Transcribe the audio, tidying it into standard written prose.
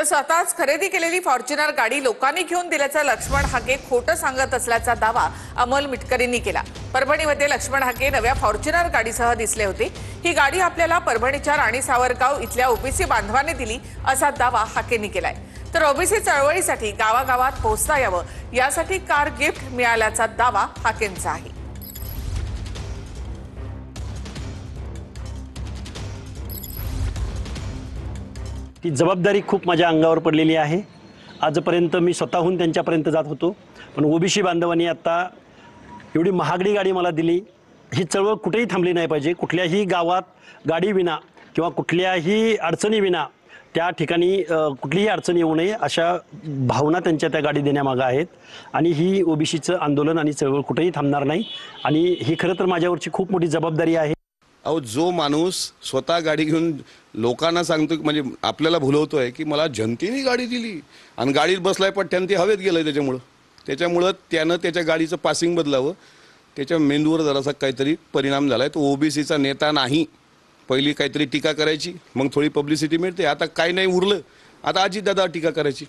तर स्वतःच खरेदी केलेली फॉर्च्युनर गाडी लोकांनी घेऊन दिल्याचं लक्ष्मण हाके खोटं सांगत असल्याचा दावा अमोल मिटकरींनी केला। परभणीमध्ये लक्ष्मण हाके नव्या फॉर्च्युनर गाडीसह दिसले होते। ही गाडी आपल्याला परभणीच्या राणी सावरगाव इथल्या ओबीसी बांधवांनी दिली असा दावा हाकेंनी केलाय। तर ओबीसी चळवळीसाठी गावागावात पोहोचता यावं यासाठी कार गिफ्ट मिळाल्याचा दावा हाकेंचा आहे। ती जबाबदारी खूप माझ्या अंगावर पडलेली आहे। आजपर्यंत मी स्वतःहून त्यांच्यापर्यंत जात होतो, पण ओबीसी बांधवांनी आता एवढी महागडी गाडी मला दिली। ही चळवळ कुठेही थांबली नाही पाहिजे। कुठल्याही गावात गाडी विना किंवा कुठल्याही अडचणी विना त्या ठिकाणी कुठलीही अडचण येऊ नये अशा भावना त्यांच्या त्या गाडी देण्यामागे आहेत। आणि ही ओबीसीचं आंदोलन आणि चळवळ कुठेही थांबणार नाही आणि ही खरं तर माझ्यावरची खूप मोठी जबाबदारी आहे। अहो, जो माणूस स्वतः गाडी घेऊन लोकांना सांगतो म्हणजे आपल्याला भुलवतोय की मला जनतेने गाडी दिली आणि गाडीत बसलाय पट्ट्यानं ते हवेत गेलंय, त्याच्यामुळं त्यानं त्याच्या गाडीचं पासिंग बदलावं, त्याच्या मेंदूवर जरासा काहीतरी परिणाम झालाय। तो ओबीसीचा नेता नाही। पहिली काहीतरी टीका करायची, मग थोडी पब्लिसिटी मिळते, आता काही नाही उरलं, आता अजितदादा टीका करायची।